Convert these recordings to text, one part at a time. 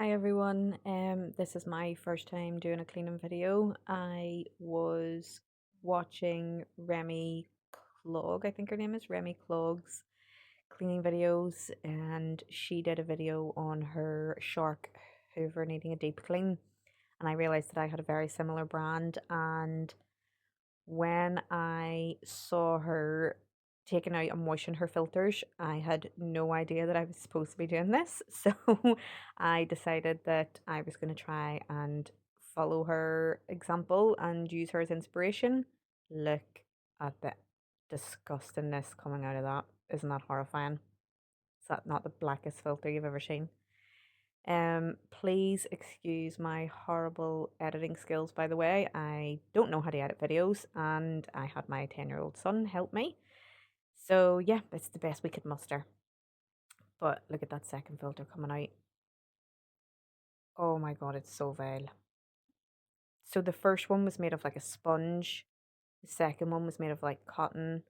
Hi everyone, this is my first time doing a cleaning video. I was watching Remi Clogg, I think her name is Remi Clogg's cleaning videos, and she did a video on her shark hoover needing a deep clean, and I realized that I had a very similar brand. And when I saw her taking out and washing her filters, I had no idea that I was supposed to be doing this. So I decided that I was going to try and follow her example and use her as inspiration. Look at the disgustingness coming out of that. Isn't that horrifying? Is that not the blackest filter you've ever seen? Please excuse my horrible editing skills, by the way. I don't know how to edit videos, and I had my 10-year-old son help me. So, yeah, it's the best we could muster. But look at that second filter coming out. Oh my god, it's so vile. So, the first one was made of like a sponge, the second one was made of like cotton.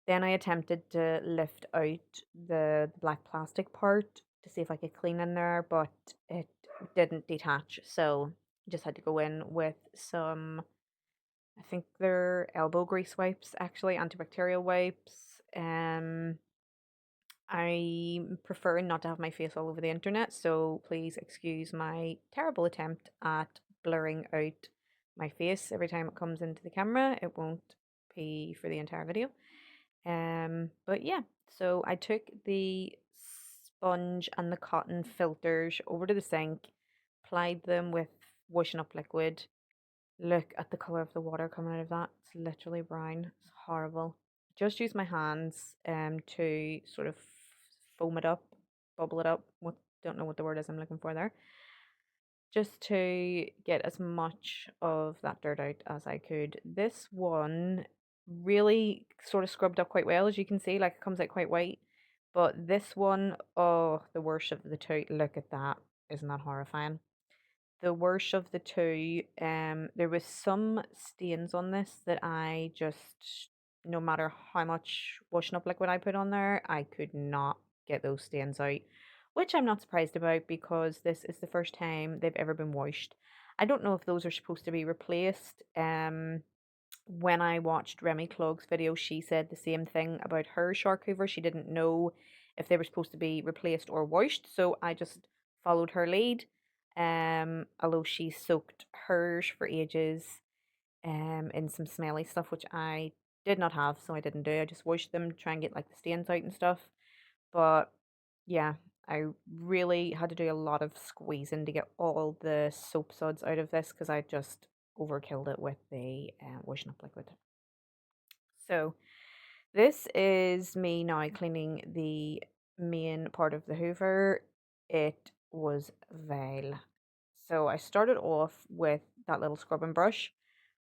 Then I attempted to lift out the black plastic part to see if I could clean in there, but it didn't detach. So I just had to go in with some, I think they're elbow grease wipes, actually, antibacterial wipes. I prefer not to have my face all over the internet, so please excuse my terrible attempt at blurring out my face every time it comes into the camera. It won't be for the entire video. But yeah, so I took the sponge and the cotton filters over to the sink, applied them with washing up liquid. Look at the color of the water coming out of that. It's literally brown. It's horrible. Just use my hands to sort of foam it up, bubble it up. What Don't know what the word is I'm looking for there. Just to get as much of that dirt out as I could. This one really sort of scrubbed up quite well, as you can see, like it comes out quite white. But this one, oh, the worst of the two. Look at that. Isn't that horrifying? The worst of the two, there was some stains on this that I just, no matter how much washing up liquid I put on there, I could not get those stains out, which I'm not surprised about because this is the first time they've ever been washed. I don't know if those are supposed to be replaced. When I watched Remi Clogg's video, she said the same thing about her shark hoover. She didn't know if they were supposed to be replaced or washed, so I just followed her lead. Although she soaked hers for ages, in some smelly stuff, which I did not have, so I didn't do. I just washed them, try and get like the stains out and stuff. But yeah, I really had to do a lot of squeezing to get all the soap suds out of this because I just overkilled it with the washing up liquid. So this is me now cleaning the main part of the hoover. It was vile. So I started off with that little scrubbing brush,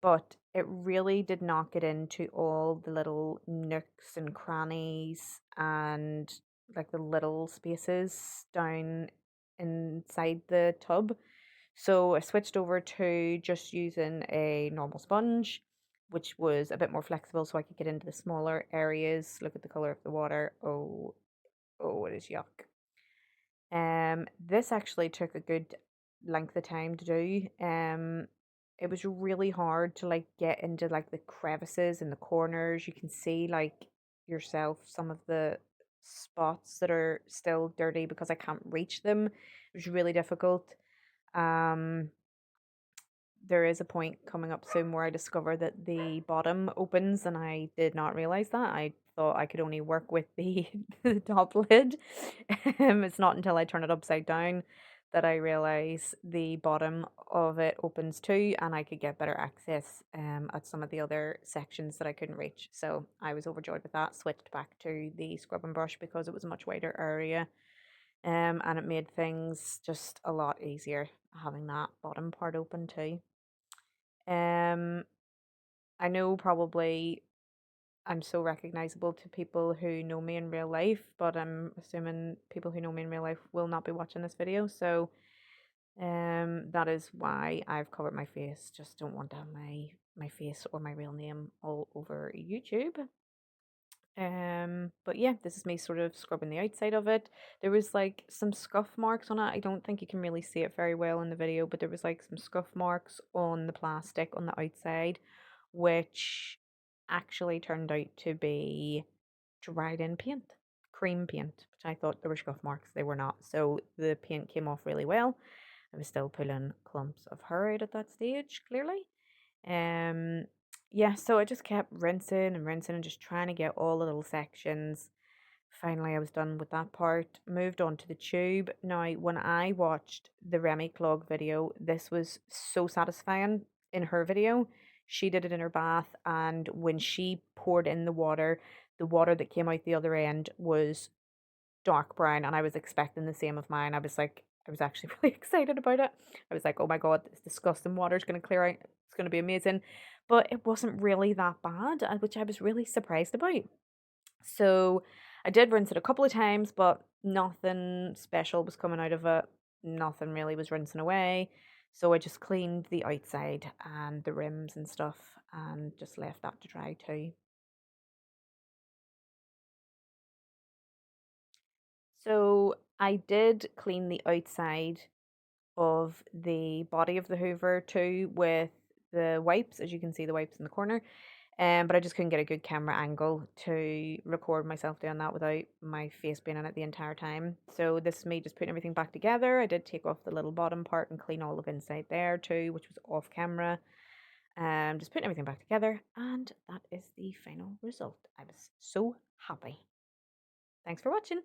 but it really did not get into all the little nooks and crannies and like the little spaces down inside the tub. So I switched over to just using a normal sponge, which was a bit more flexible so I could get into the smaller areas. Look at the color of the water. Oh, oh, it is yuck. This actually took a good length of time to do. It was really hard to like get into like the crevices and the corners. You can see like yourself some of the spots that are still dirty because I can't reach them. It was really difficult. Um, there is a point coming up soon where I discover that the bottom opens, and I did not realize that. I thought I could only work with the, the top lid. It's not until I turn it upside down that I realize the bottom of it opens too, and I could get better access at some of the other sections that I couldn't reach. So I was overjoyed with that. Switched back to the scrubbing brush because it was a much wider area, and it made things just a lot easier having that bottom part open too. Um, I know probably I'm so recognizable to people who know me in real life, but I'm assuming people who know me in real life will not be watching this video. So, that is why I've covered my face. Just don't want to have my face or my real name all over YouTube. But yeah, this is me sort of scrubbing the outside of it. There was like some scuff marks on it. I don't think you can really see it very well in the video, but there was like some scuff marks on the plastic on the outside, which actually turned out to be dried in paint, cream paint, which I thought there were scuff marks. They were not. So the paint came off really well. I was still pulling clumps of hair out at that stage, clearly. Um, yeah, so I just kept rinsing and just trying to get all the little sections. Finally, I was done with that part, moved on to the tube. Now, when I watched the Remi Clogg video, this was so satisfying in her video. She did it in her bath, and when she poured in the water that came out the other end was dark brown, and I was expecting the same of mine. I was actually really excited about it. I was like, oh my God, this disgusting water is going to clear out. It's going to be amazing. But it wasn't really that bad, which I was really surprised about. So I did rinse it a couple of times, but nothing special was coming out of it. Nothing really was rinsing away. So I just cleaned the outside and the rims and stuff and just left that to dry too. So I did clean the outside of the body of the hoover too with the wipes, as you can see the wipes in the corner. But I just couldn't get a good camera angle to record myself doing that without my face being in it the entire time. So this is me just putting everything back together. I did take off the little bottom part and clean all of inside there too, which was off camera. Just putting everything back together, and that is the final result. I was so happy. Thanks for watching.